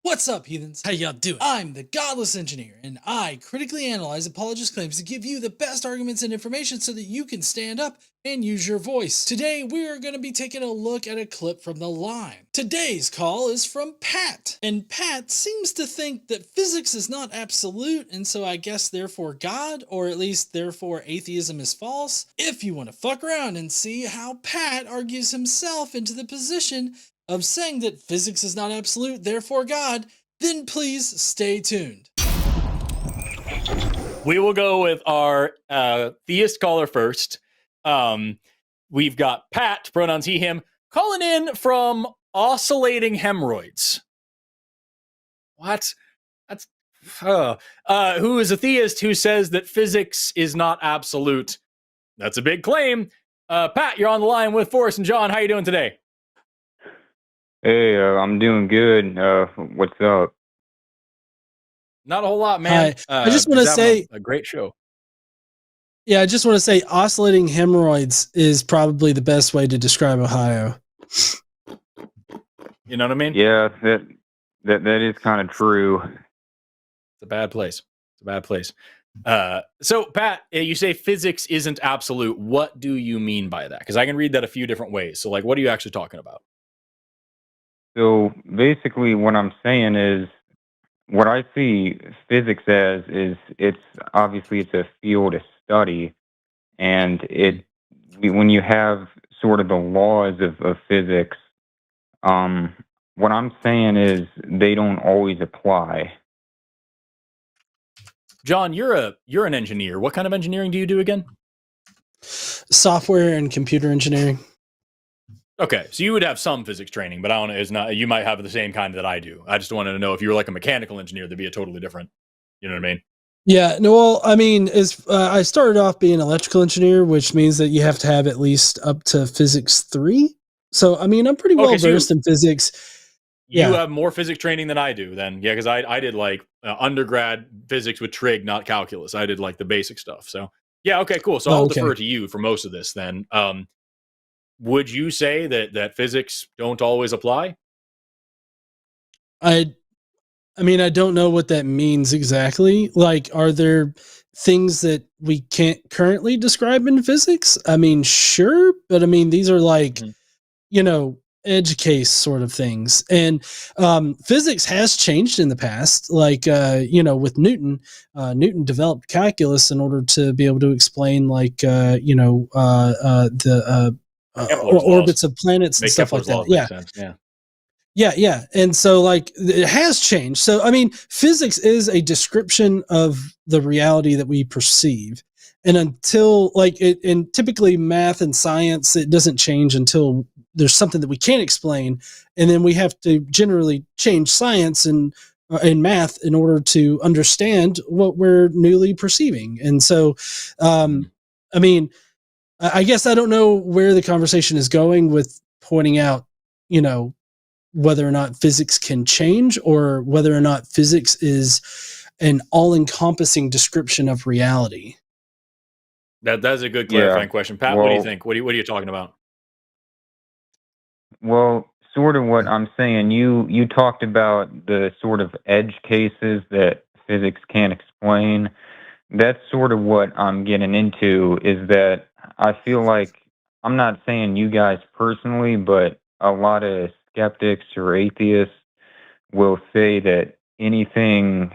What's up, heathens? How y'all doing? I'm the Godless engineer, and I critically analyze apologist claims to give you the best arguments and information so that you can stand up and use your voice. Today, we are going to be taking a look at a clip from the line. Today's call is from Pat, and Pat seems to think that physics is not absolute, and so I guess therefore God, or at least therefore atheism is false. If you want to fuck around and see how Pat argues himself into the position of saying that physics is not absolute, therefore God, then please stay tuned. We will go with our theist caller first. We've got Pat, pronouns he, him, calling in from oscillating hemorrhoids. What? That's who is a theist who says that physics is not absolute. That's a big claim. Pat, you're on the line with Forrest and John. How you doing today? Hey, I'm doing good. What's up? Not a whole lot, man. Hi. I just want to say a great show. Yeah, I just want to say oscillating hemorrhoids is probably the best way to describe Ohio. You know what I mean? Yeah, that is kind of true. It's a bad place. It's a bad place. So, Pat, you say physics isn't absolute. What do you mean by that? Because I can read that a few different ways. So, like, what are you actually talking about? So basically what I'm saying is, what I see physics as is it's a field of study, and when you have sort of the laws of physics, what I'm saying is they don't always apply. John, you're an engineer. What kind of engineering do you do again? Software and computer engineering. Okay, so you would have some physics training, but I don't know. It's not. You might have the same kind that I do. I just wanted to know if you were like a mechanical engineer, that'd be a totally different. You know what I mean? Yeah. No. Well, I mean, I started off being an electrical engineer, which means that you have to have at least up to physics 3. So, I mean, I'm pretty well versed in physics. You have more physics training than I do. Then, yeah, because I did like undergrad physics with trig, not calculus. I did like the basic stuff. So, yeah, okay, cool. So I'll defer to you for most of this. Then, would you say that physics don't always apply? I mean, I don't know what that means exactly. Like, are there things that we can't currently describe in physics? I mean, sure, but I mean, these are like, edge case sort of things. And physics has changed in the past. Like, with Newton, Newton developed calculus in order to be able to explain, like, the orbits of planets and stuff like that. Yeah. And so, like, it has changed. So, I mean, physics is a description of the reality that we perceive. And until, like, and typically math and science, it doesn't change until there's something that we can't explain. And then we have to generally change science and math in order to understand what we're newly perceiving. And so, I mean, I guess I don't know where the conversation is going with pointing out, whether or not physics can change or whether or not physics is an all-encompassing description of reality. That's a good clarifying question. Pat, what do you think? What are you talking about? Well, sort of what I'm saying, you talked about the sort of edge cases that physics can't explain. That's sort of what I'm getting into, is that I feel like, I'm not saying you guys personally, but a lot of skeptics or atheists will say that anything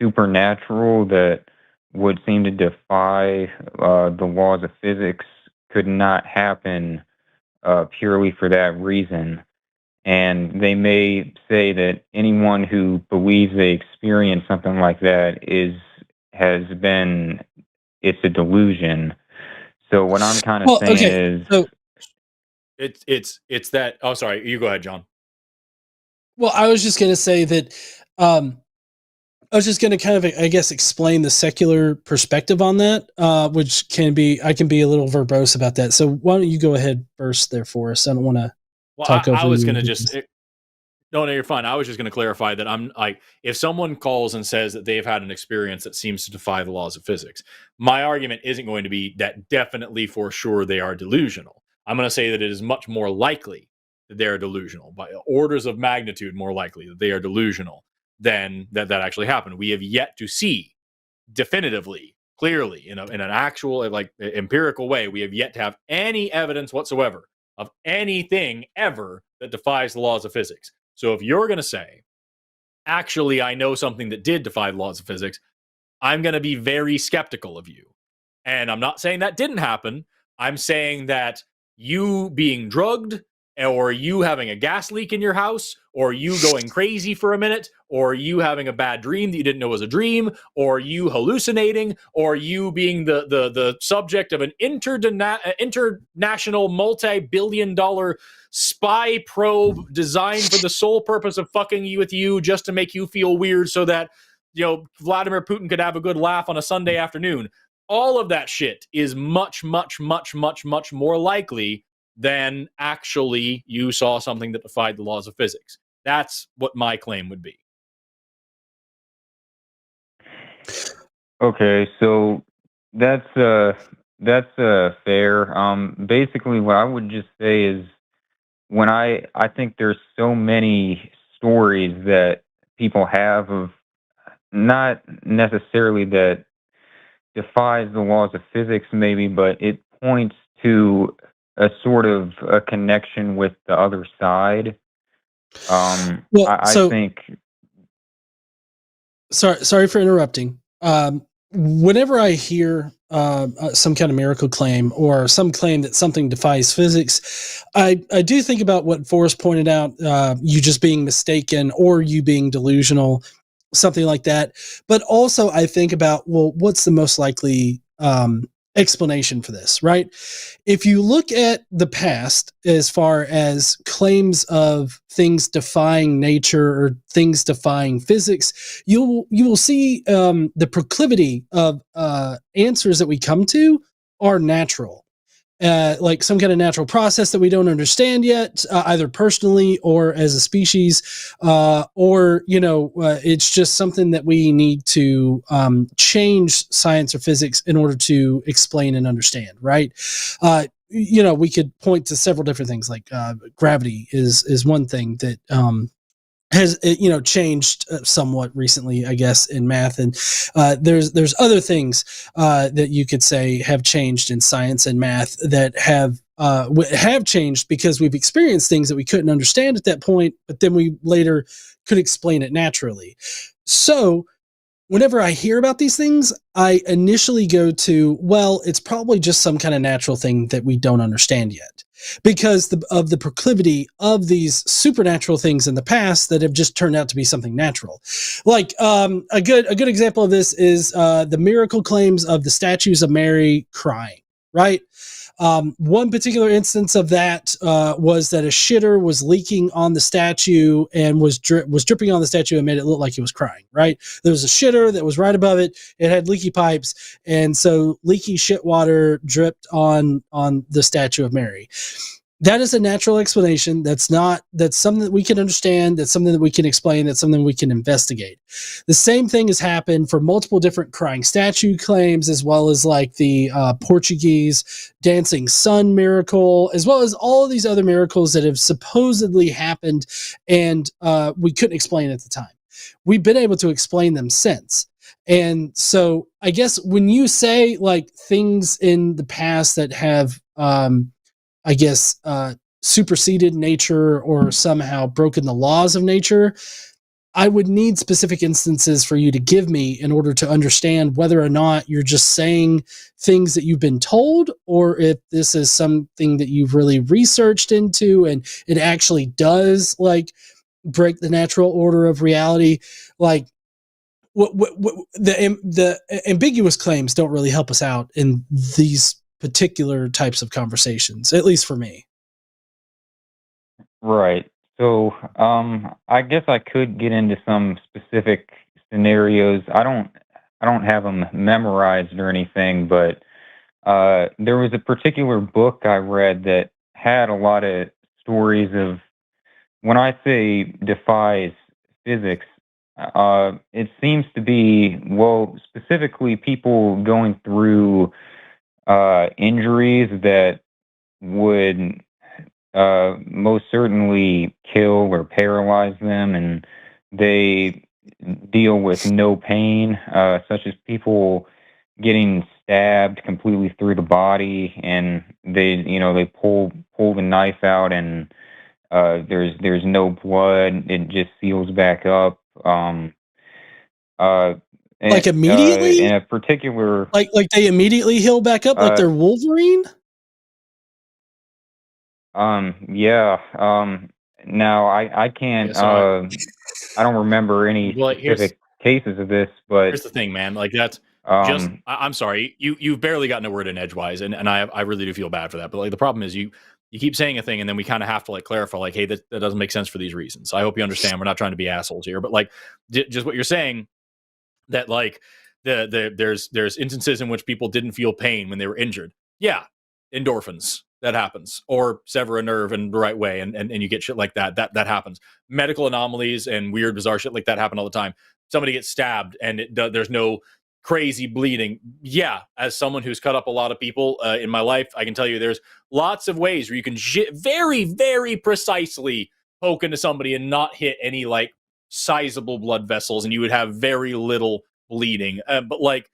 supernatural that would seem to defy the laws of physics could not happen purely for that reason. And they may say that anyone who believes they experience something like that it's a delusion. So what I'm kind of saying is, it's that. Oh, sorry. You go ahead, John. Well, I was just going to say that, I was just going to kind of, I guess, explain the secular perspective on that, which I can be a little verbose about that. So why don't you go ahead first there for us? I don't want to talk over you. I was going to just, no, you're fine. I was just going to clarify that I'm like, if someone calls and says that they've had an experience that seems to defy the laws of physics, my argument isn't going to be that definitely for sure they are delusional. I'm going to say that it is much more likely that they are delusional, by orders of magnitude more likely that they are delusional then that actually happened. We have yet to see definitively, clearly, in an actual, like, empirical way, we have yet to have any evidence whatsoever of anything ever that defies the laws of physics. So if you're going to say, actually, I know something that did defy the laws of physics, I'm going to be very skeptical of you. And I'm not saying that didn't happen. I'm saying that you being drugged, or you having a gas leak in your house, or you going crazy for a minute, or you having a bad dream that you didn't know was a dream, or you hallucinating, or you being the subject of an international multi-billion-dollar spy probe designed for the sole purpose of fucking you with you just to make you feel weird so that, Vladimir Putin could have a good laugh on a Sunday afternoon. All of that shit is much, much, much, much, much more likely than actually you saw something that defied the laws of physics. That's what my claim would be. Okay, so that's fair. Basically, what I would just say is, when I think there's so many stories that people have of, not necessarily that defies the laws of physics, maybe, but it points to a sort of a connection with the other side. I think. Sorry for interrupting. Whenever I hear some kind of miracle claim or some claim that something defies physics, I do think about what Forrest pointed out, you just being mistaken or you being delusional, something like that. But also I think about, well, what's the most likely explanation for this, right? If you look at the past as far as claims of things defying nature or things defying physics, you will see the proclivity of answers that we come to are natural. Like some kind of natural process that we don't understand yet, either personally or as a species, or it's just something that we need to change science or physics in order to explain and understand, right? We could point to several different things, like gravity is one thing that has changed somewhat recently, I guess, in math, and there's other things that you could say have changed in science and math that have changed because we've experienced things that we couldn't understand at that point, but then we later could explain it naturally. So whenever I hear about these things, I initially go to, well, it's probably just some kind of natural thing that we don't understand yet, because of the proclivity of these supernatural things in the past that have just turned out to be something natural. Like a good example of this is the miracle claims of the statues of Mary crying, right? One particular instance of that was that a shitter was leaking on the statue and was dripping on the statue and made it look like he was crying, right? There was a shitter that was right above it. It had leaky pipes, and so leaky shit water dripped on the statue of Mary. That is a natural explanation. That's something that we can understand. That's something that we can explain. That's something we can investigate. The same thing has happened for multiple different crying statue claims, as well as like the Portuguese dancing sun miracle, as well as all of these other miracles that have supposedly happened and we couldn't explain at the time. We've been able to explain them since. And so I guess when you say like things in the past that have superseded nature or somehow broken the laws of nature, I would need specific instances for you to give me in order to understand whether or not you're just saying things that you've been told, or if this is something that you've really researched into and it actually does like break the natural order of reality. Like the ambiguous claims don't really help us out in these particular types of conversations, at least for me. Right. So, I guess I could get into some specific scenarios. I don't have them memorized or anything, but there was a particular book I read that had a lot of stories of, when I say defies physics, it seems to be, well, specifically people going through injuries that would most certainly kill or paralyze them, and they deal with no pain, such as people getting stabbed completely through the body, and they pull the knife out, and there's no blood. It just seals back up. Uh, Like immediately? In a particular, Like they immediately heal back up like they're Wolverine? yeah. Now I can't. I don't remember any specific cases of this, but here's the thing, man. Like that's just. I'm sorry. You've barely gotten a word in edgewise, and I really do feel bad for that. But like the problem is you keep saying a thing, and then we kind of have to like clarify, like, hey, that doesn't make sense for these reasons. So I hope you understand. We're not trying to be assholes here, but like just what you're saying, that like there's instances in which people didn't feel pain when they were injured. Yeah, endorphins, that happens, or sever a nerve in the right way, and you get shit like that happens. Medical anomalies and weird bizarre shit like that happen all the time. Somebody gets stabbed and there's no crazy bleeding. Yeah, as someone who's cut up a lot of people in my life, I can tell you there's lots of ways where you can very, very precisely poke into somebody and not hit any like sizable blood vessels, and you would have very little bleeding. But like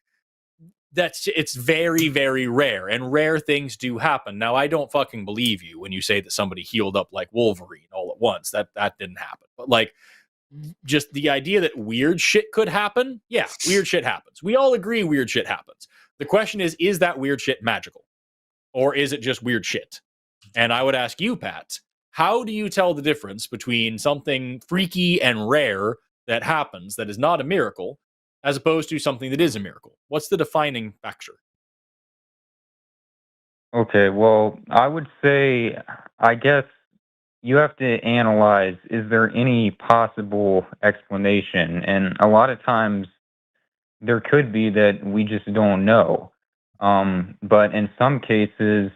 it's very, very rare, and rare things do happen. Now, I don't fucking believe you when you say that somebody healed up like Wolverine all at once. That didn't happen. But like, just the idea that weird shit could happen, yeah, weird shit happens. We all agree weird shit happens. The question is that weird shit magical, or is it just weird shit? And I would ask you, Pat, how do you tell the difference between something freaky and rare that happens that is not a miracle, as opposed to something that is a miracle? What's the defining factor? Okay, well, I would say, I guess you have to analyze, is there any possible explanation? And a lot of times there could be that we just don't know. But in some cases,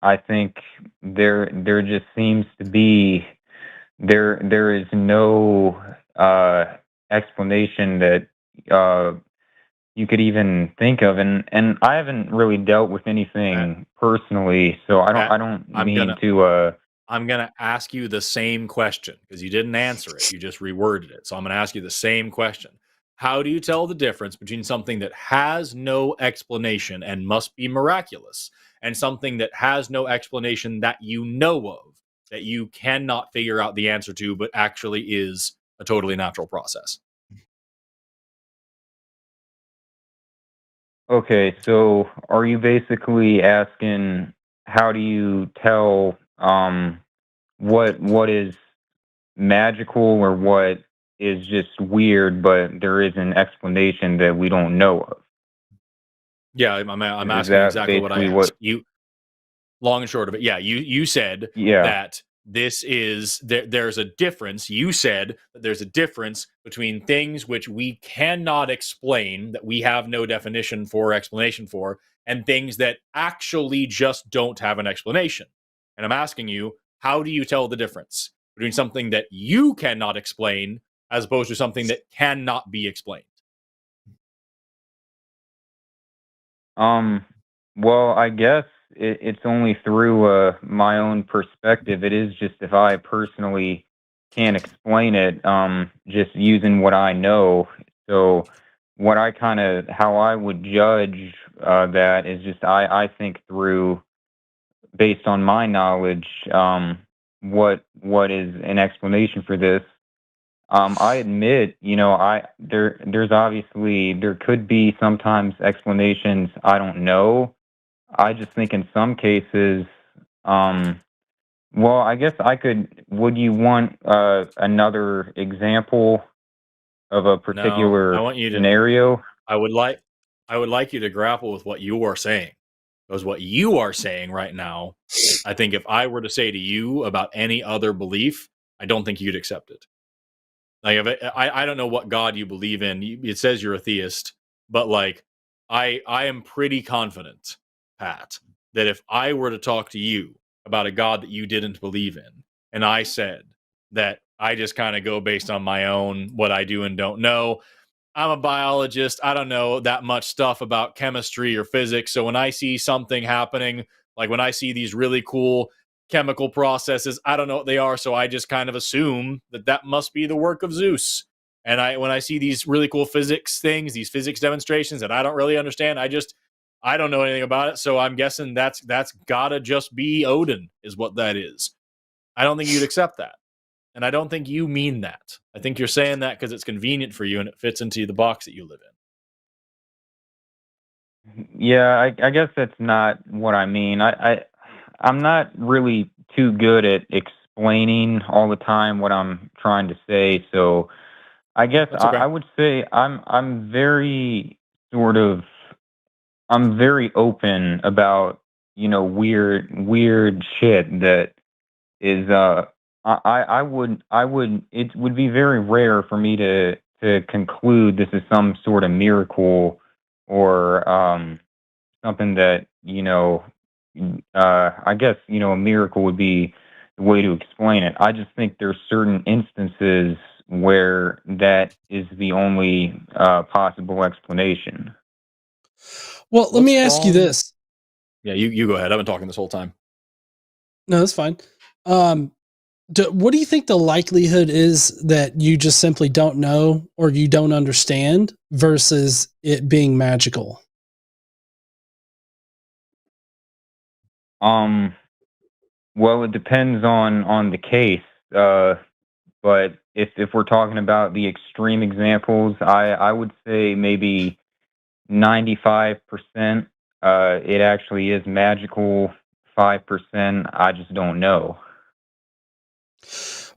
I think there just seems to be there is no explanation that you could even think of, and I haven't really dealt with anything personally, so I don't mean to. I'm gonna ask you the same question because you didn't answer it. You just reworded it. So I'm gonna ask you the same question. How do you tell the difference between something that has no explanation and must be miraculous, and something that has no explanation that you know of, that you cannot figure out the answer to, but actually is a totally natural process? Okay, so are you basically asking how do you tell what is magical or what is just weird, but there is an explanation that we don't know of? Yeah, I'm asking exactly what I asked you. Long and short of it, yeah, you said that this is there's a difference. You said that there's a difference between things which we cannot explain, that we have no definition for or explanation for, and things that actually just don't have an explanation. And I'm asking you, how do you tell the difference between something that you cannot explain as opposed to something that cannot be explained? Well, I guess it's only through my own perspective. It is just if I personally can't explain it, just using what I know. So, what I kind of how I would judge that is just I think through based on my knowledge, what is an explanation for this. I admit, there's obviously there could be sometimes explanations I don't know. I just think in some cases, well, I guess I could. Would you want another example of a particular I want you to, scenario? I would like you to grapple with what you are saying. Because what you are saying right now, I think if I were to say to you about any other belief, I don't think you'd accept it. Like, I don't know what God you believe in. It says you're a theist, but like, I am pretty confident, Pat, that if I were to talk to you about a God that you didn't believe in, and I said that I just kind of go based on my own what I do and don't know. I'm a biologist. I don't know that much stuff about chemistry or physics. So when I see something happening, like when I see these really cool chemical processes, I don't know what they are. So I just kind of assume that must be the work of Zeus. And when I see these really cool physics things, these physics demonstrations that I don't really understand, I don't know anything about it. So I'm guessing that's gotta just be Odin is what that is. I don't think you'd accept that. And I don't think you mean that. I think you're saying that because it's convenient for you and it fits into the box that you live in. Yeah, I guess that's not what I mean. I'm not really too good at explaining all the time what I'm trying to say. So I guess okay. I would say I'm very open about, weird shit that is it would be very rare for me to conclude this is some sort of miracle or something that, I guess, a miracle would be the way to explain it. I just think there's certain instances where that is the only possible explanation. Well, let me ask you this. Yeah, you go ahead. I've been talking this whole time. No, that's fine. What do you think the likelihood is that you just simply don't know or you don't understand versus it being magical? Well, it depends on the case. But if we're talking about the extreme examples, I would say maybe 95%. It actually is magical. 5%, I just don't know.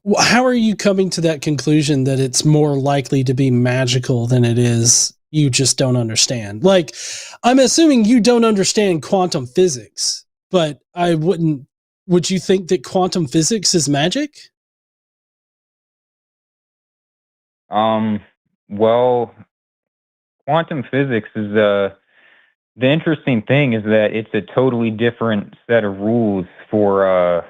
Well, how are you coming to that conclusion that it's more likely to be magical than it is you just don't understand? Like, I'm assuming you don't understand quantum physics, but would you think that quantum physics is magic? Well, quantum physics is the interesting thing is that it's a totally different set of rules for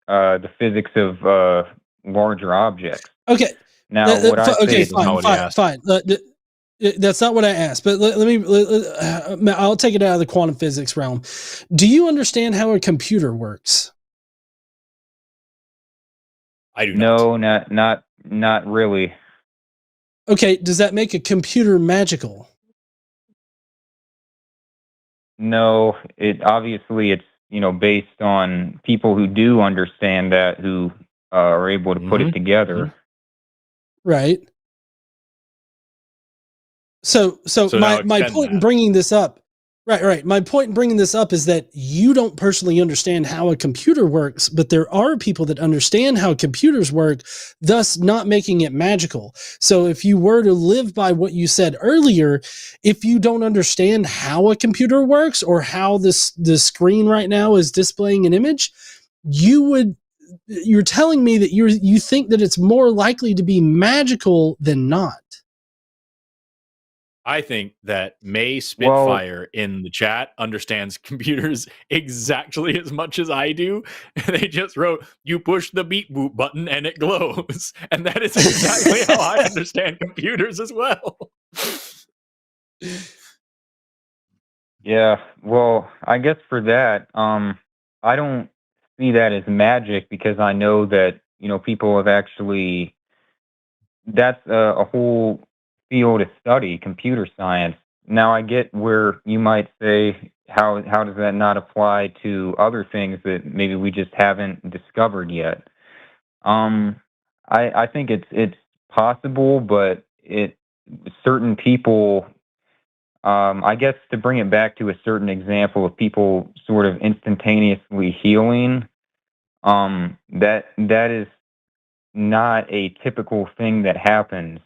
the physics of larger objects. Okay. Now, what I say is fine. That's not what I asked, but I'll take it out of the quantum physics realm. Do you understand how a computer works? I do not. No, not really. Okay. Does that make a computer magical? No, it's based on people who do understand that, who are able to put it together. Right. So my point in bringing this up, right. My point in bringing this up is that you don't personally understand how a computer works, but there are people that understand how computers work, thus not making it magical. So if you were to live by what you said earlier, if you don't understand how a computer works or how the screen right now is displaying an image, you're telling me that you think that it's more likely to be magical than not. I think that May Spitfire in the chat understands computers exactly as much as I do. They just wrote, you push the beep boop button and it glows. And that is exactly how I understand computers as well. Yeah, well, I guess for that, I don't see that as magic because I know that, people have actually, that's a whole field of study, computer science. Now I get where you might say, how does that not apply to other things that maybe we just haven't discovered yet? I think it's possible, but certain people, I guess to bring it back to a certain example of people sort of instantaneously healing, that is not a typical thing that happens.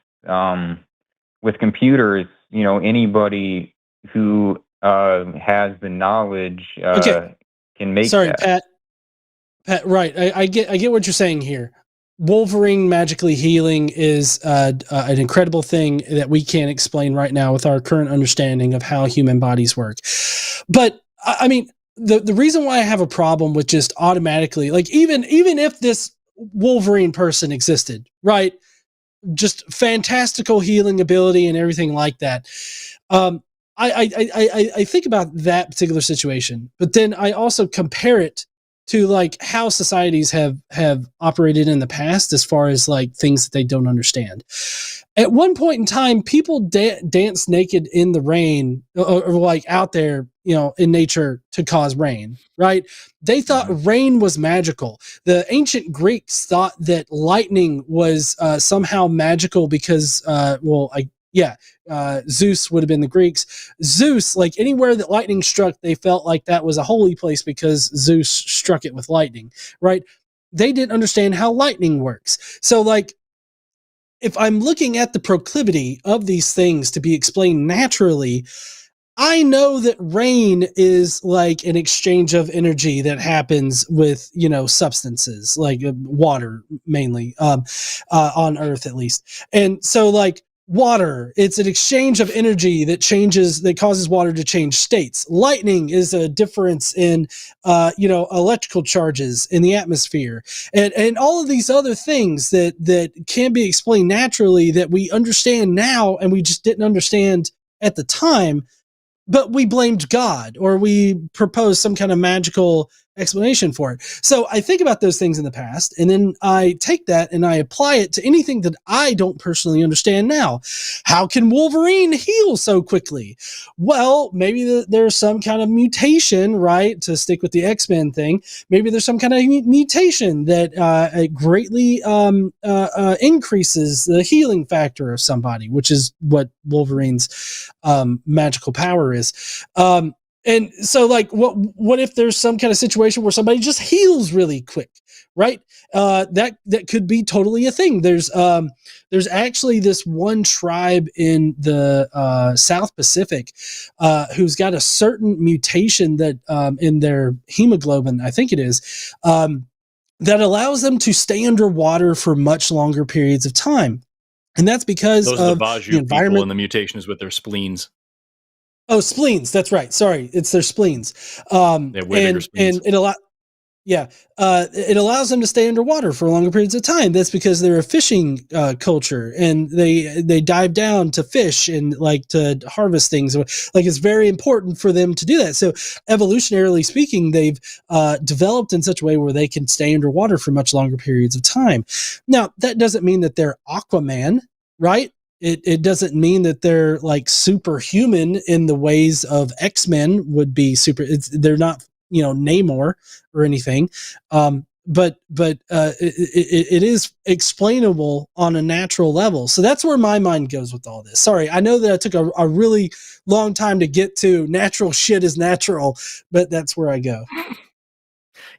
With computers, anybody who has the knowledge can make that. Pat, right. I get what you're saying here. Wolverine magically healing is an incredible thing that we can't explain right now with our current understanding of how human bodies work. But I mean, the reason why I have a problem with just automatically, like even if this Wolverine person existed, right? Just fantastical healing ability and everything like that. I think about that particular situation, but then I also compare it to like how societies have operated in the past as far as like things that they don't understand. At one point in time, people dance naked in the rain or like out there, in nature to cause rain, right? They thought rain was magical. The ancient Greeks thought that lightning was somehow magical because, Zeus would have been the Greeks. Zeus, like anywhere that lightning struck, they felt like that was a holy place because Zeus struck it with lightning, right? They didn't understand how lightning works. So like, if I'm looking at the proclivity of these things to be explained naturally, I know that rain is like an exchange of energy that happens with, substances like water mainly, on Earth at least. And so like water, it's an exchange of energy that causes water to change states. Lightning is a difference in, electrical charges in the atmosphere, and all of these other things that can be explained naturally that we understand now and we just didn't understand at the time. But we blamed God or we proposed some kind of magical explanation for it. So I think about those things in the past, and then I take that and I apply it to anything that I don't personally understand now. How can Wolverine heal so quickly? Well, maybe there's some kind of mutation, right? To stick with the X-Men thing, maybe there's some kind of mutation that greatly increases the healing factor of somebody, which is what Wolverine's magical power is. And so like, what if there's some kind of situation where somebody just heals really quick, right? That could be totally a thing. There's actually this one tribe in the South Pacific who's got a certain mutation that in their hemoglobin, I think it is, that allows them to stay underwater for much longer periods of time. And that's because those of the Vaju the environment. People, and the mutation is with their spleens. Oh, spleens. That's right. Sorry. It's their spleens. Bigger spleens. And it allows them to stay underwater for longer periods of time. That's because they're a fishing culture, and they dive down to fish and like to harvest things. Like it's very important for them to do that. So evolutionarily speaking, they've developed in such a way where they can stay underwater for much longer periods of time. Now, that doesn't mean that they're Aquaman, right? It doesn't mean that they're like superhuman in the ways of X-Men would be super. They're not, Namor or anything. But it is explainable on a natural level. So that's where my mind goes with all this. Sorry, I know that I took a really long time to get to natural shit is natural, but that's where I go.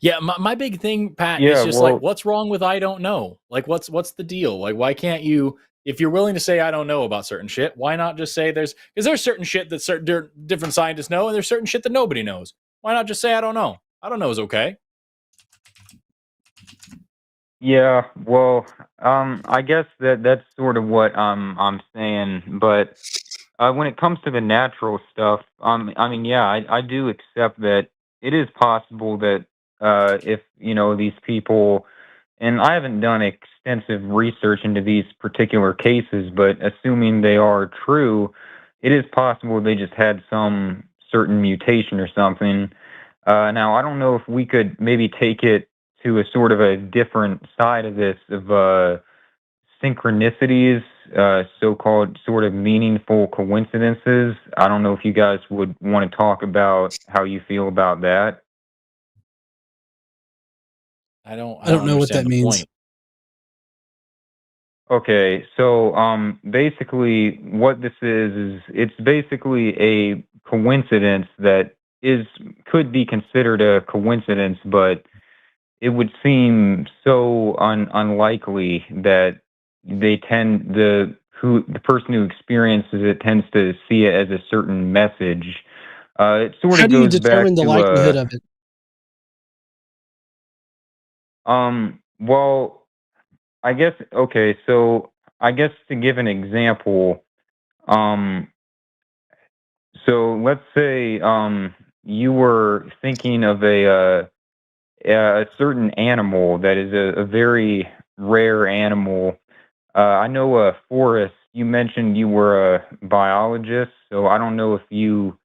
Yeah, my big thing, Pat, is just like, what's wrong with I don't know? Like, what's the deal? Like, why can't you, if you're willing to say I don't know about certain shit, why not just say because there's certain shit that certain different scientists know, and there's certain shit that nobody knows. Why not just say I don't know? I don't know is okay. Yeah, well, I guess that's sort of what I'm saying. But when it comes to the natural stuff, I mean, yeah, I do accept that it is possible that if these people, and I haven't done extensive research into these particular cases, but assuming they are true, it is possible they just had some certain mutation or something. Now, I don't know if we could maybe take it to a sort of a different side of this of synchronicities, so-called sort of meaningful coincidences. I don't know if you guys would want to talk about how you feel about that. I don't know what that means. Point. Okay, so basically what this is it's basically a coincidence that could be considered a coincidence, but it would seem so unlikely that the person who experiences it tends to see it as a certain message. It sort How of do you goes determine back the to likelihood of it? Well, I guess okay, so I guess to give an example, so let's say you were thinking of a certain animal that is a very rare animal. I know, Forrest, you mentioned you were a biologist, so I don't know if you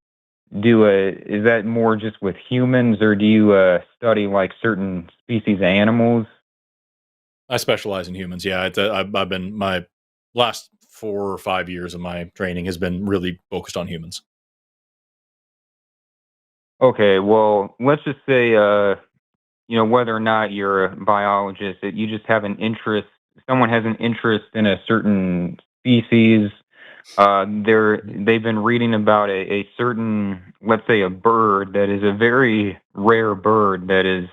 is that more just with humans, or do you study like certain species of animals? I specialize in humans. Yeah, I've been my last 4 or 5 years of my training has been really focused on humans. Okay, well, let's just say, whether or not you're a biologist, that you just have an interest, someone has an interest in a certain species. They've been reading about a certain, let's say, a bird that is a very rare bird that is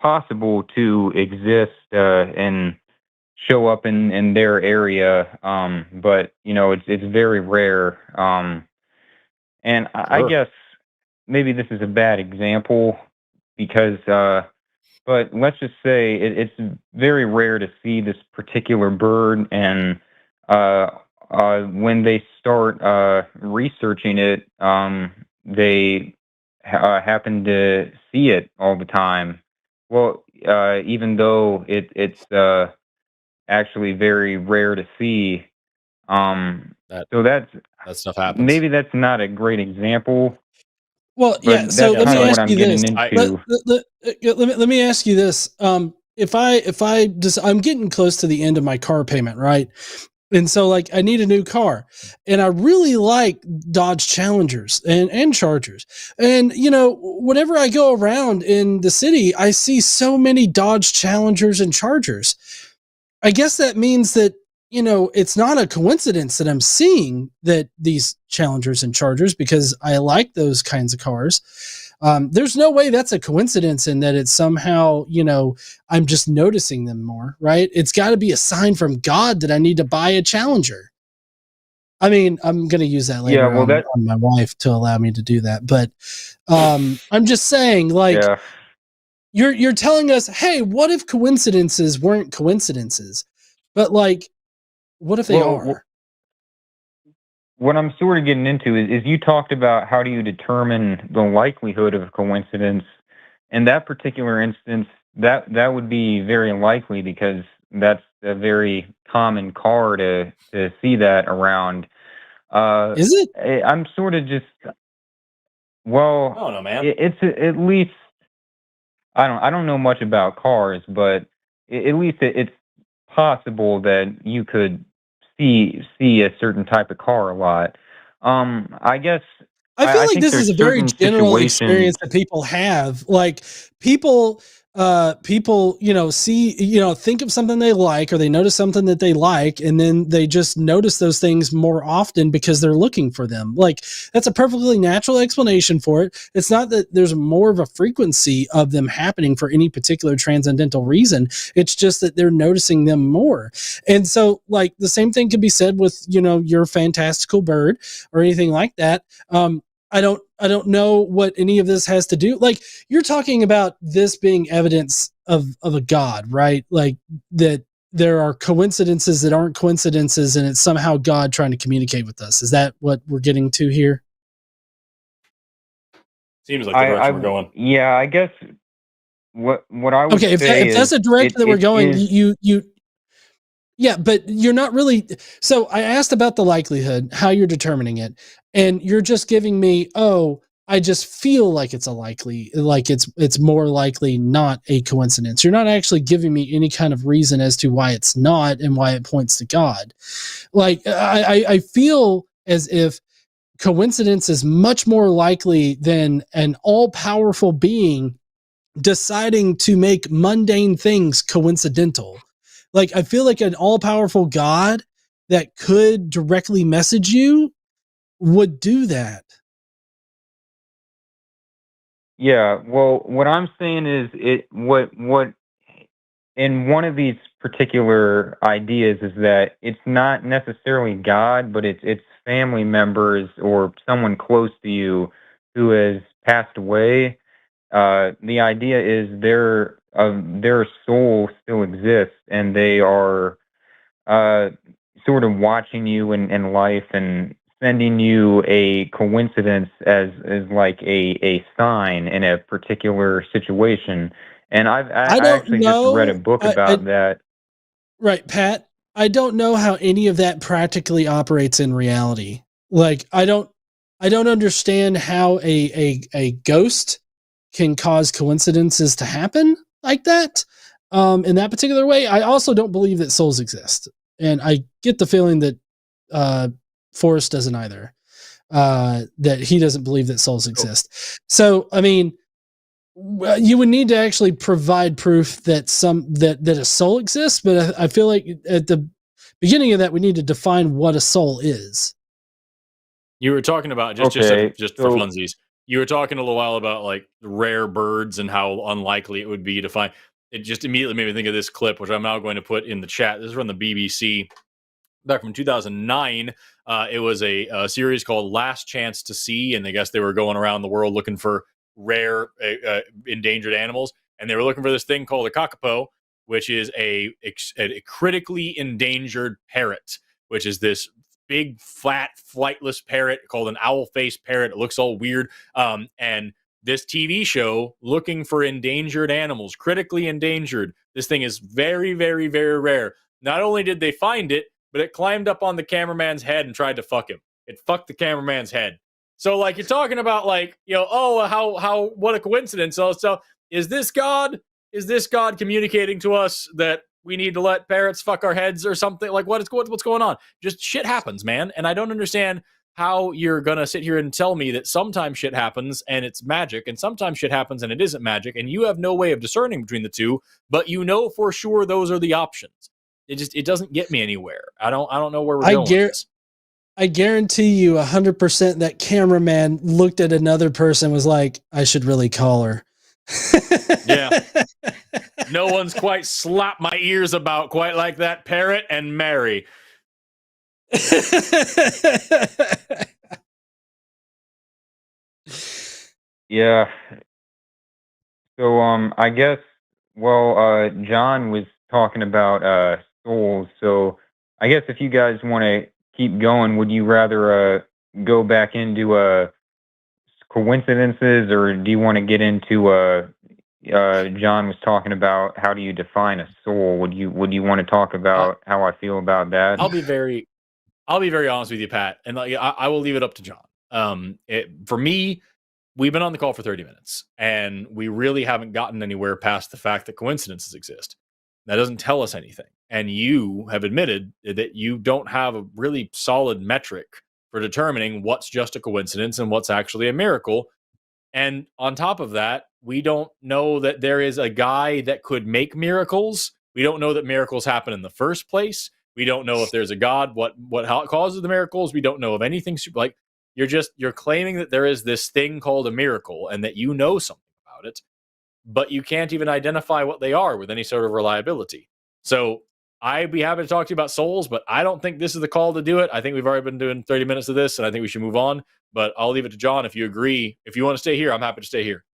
possible to exist and show up in their area, but it's very rare. And I Sure. guess maybe this is a bad example because, but let's just say it's very rare to see this particular bird, and uh, when they start researching it, they happen to see it all the time. Well, even though it's actually very rare to see. That So that stuff happens. maybe that's not a great example, Well, but yeah. So that's Yeah, let kind me of so what ask I'm you getting this. Let, into. let me ask you this. If I just, I'm getting close to the end of my car payment, right? And so like I need a new car, and I really like Dodge Challengers and Chargers. And whenever I go around in the city, I see so many Dodge Challengers and Chargers. I guess that means that, it's not a coincidence that I'm seeing that these Challengers and Chargers, because I like those kinds of cars. There's no way that's a coincidence, and that it's somehow, I'm just noticing them more, right? It's got to be a sign from God that I need to buy a Challenger. I mean, I'm going to use that Yeah, later well, on my wife to allow me to do that. But I'm just saying, like, yeah. you're telling us, hey, what if coincidences weren't coincidences? But like, what if they Well, are? what I'm sort of getting into is you talked about how do you determine the likelihood of a coincidence. In that particular instance, that would be very likely because that's a very common car to see that around. Is it? I'm sort of just, I well, don't know, man. it's at least I don't know much about cars, but at least it's possible that you could see a certain type of car a lot. I guess I feel I like think this there's is a very certain general situations. experience that people have. Like people, see, think of something they like, or they notice something that they like, and then they just notice those things more often because they're looking for them. Like that's a perfectly natural explanation for it. It's not that there's more of a frequency of them happening for any particular transcendental reason. It's just that they're noticing them more. And so like the same thing could be said with, your fantastical bird or anything like that. I don't know what any of this has to do. Like you're talking about this being evidence of a God, right? Like that there are coincidences that aren't coincidences, and it's somehow God trying to communicate with us. Is that what we're getting to here? Seems like the I direction we're going. yeah, I guess what I would Okay, if say if is that's the direction that we're it going, is. yeah, but you're not really. So I asked about the likelihood, how you're determining it, and you're just giving me, oh, I just feel like it's like it's more likely not a coincidence. You're not actually giving me any kind of reason as to why it's not and why it points to God. Like I feel as if coincidence is much more likely than an all powerful being deciding to make mundane things coincidental. Like I feel like an all-powerful God that could directly message you would do that. Yeah, well, what I'm saying is what in one of these particular ideas is that it's not necessarily God, but it's family members or someone close to you who has passed away. The idea is their soul still exists, and they are uh, sort of watching you in life and sending you a coincidence as like a sign in a particular situation. And I I don't actually just read a know. book about that. Right, Pat. I don't know how any of that practically operates in reality. Like, I don't. I don't understand how a ghost can cause coincidences to happen like that in that particular way. I also don't believe that souls exist. And I get the feeling that Forrest doesn't either, that he doesn't believe that souls exist. So, I mean, you would need to actually provide proof that that a soul exists, but I feel like at the beginning of that, we need to define what a soul is. You were talking about just for funsies. You were talking a little while about like rare birds and how unlikely it would be to find. It just immediately made me think of this clip, which I'm now going to put in the chat. This is from the BBC back from 2009. It was a series called Last Chance to See, and I guess they were going around the world looking for rare endangered animals, and they were looking for this thing called a kakapo, which is a critically endangered parrot, which is this big, flat, flightless parrot called an owl-faced parrot. It looks all weird. And this TV show, looking for endangered animals, critically endangered. This thing is very, very, very rare. Not only did they find it, but it climbed up on the cameraman's head and tried to fuck him. It fucked the cameraman's head. So, like, you're talking about, like, what a coincidence. So is this God? Is this God communicating to us that we need to let parrots fuck our heads or something? Like, what's going on? Just shit happens, man. And I don't understand how you're going to sit here and tell me that sometimes shit happens and it's magic, and sometimes shit happens and it isn't magic, and you have no way of discerning between the two, but you know for sure those are the options. It doesn't get me anywhere. I don't know where we're going with this. I guarantee you 100% that cameraman looked at another person and was like, I should really call her. Yeah. No one's quite slapped my ears about quite like that parrot and Mary. Yeah. So I guess John was talking about souls. So I guess if you guys want to keep going, would you rather go back into coincidences, or do you want to get into John was talking about how do you define a soul? Would you want to talk about how I feel about that? I'll be very honest with you, Pat, and I will leave it up to John. For me, we've been on the call for 30 minutes, and we really haven't gotten anywhere past the fact that coincidences exist. That doesn't tell us anything. And you have admitted that you don't have a really solid metric for determining what's just a coincidence and what's actually a miracle. And on top of that, we don't know that there is a guy that could make miracles. We don't know that miracles happen in the first place. We don't know if there's a God, how it causes the miracles. We don't know of anything super, like you're claiming that there is this thing called a miracle and that you know something about it, but you can't even identify what they are with any sort of reliability. So I'd be happy to talk to you about souls, but I don't think this is the call to do it. I think we've already been doing 30 minutes of this, and I think we should move on. But I'll leave it to John. If you agree, if you want to stay here, I'm happy to stay here.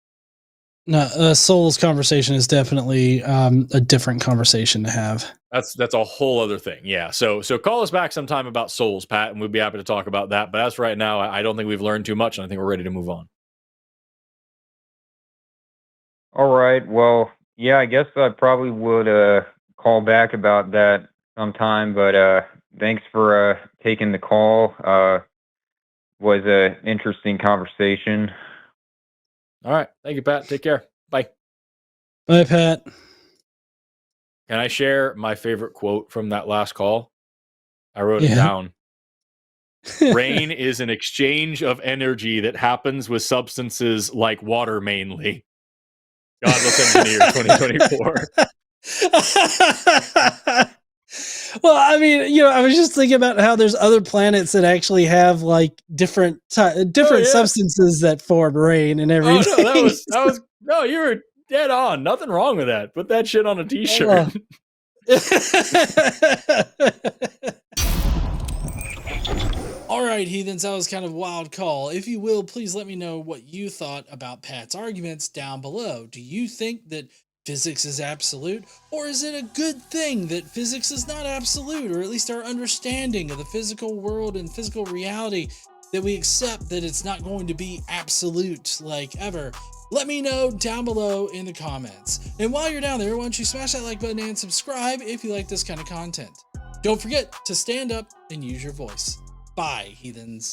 No, souls conversation is definitely a different conversation to have. That's a whole other thing. Yeah. So call us back sometime about souls, Pat, and we'd be happy to talk about that. But as for right now, I don't think we've learned too much, and I think we're ready to move on. All right. Well, yeah, I guess I probably would call back about that sometime, but thanks for taking the call. Was an interesting conversation. All right. Thank you, Pat. Take care. Bye. Bye, Pat. Can I share my favorite quote from that last call? I wrote it down. Rain is an exchange of energy that happens with substances like water mainly. Godless Engineer 2024. Well, I mean, I was just thinking about how there's other planets that actually have like different substances that form rain and everything. Oh, no, you were dead on. Nothing wrong with that. Put that shit on a t-shirt. All right, heathens, that was kind of a wild call. If you will, please let me know what you thought about Pat's arguments down below. Do you think that physics is absolute, or is it a good thing that physics is not absolute, or at least our understanding of the physical world and physical reality, that we accept that it's not going to be absolute like ever? Let me know down below in the comments. And while you're down there, why don't you smash that like button and subscribe if you like this kind of content. Don't forget to stand up and use your voice. Bye, heathens.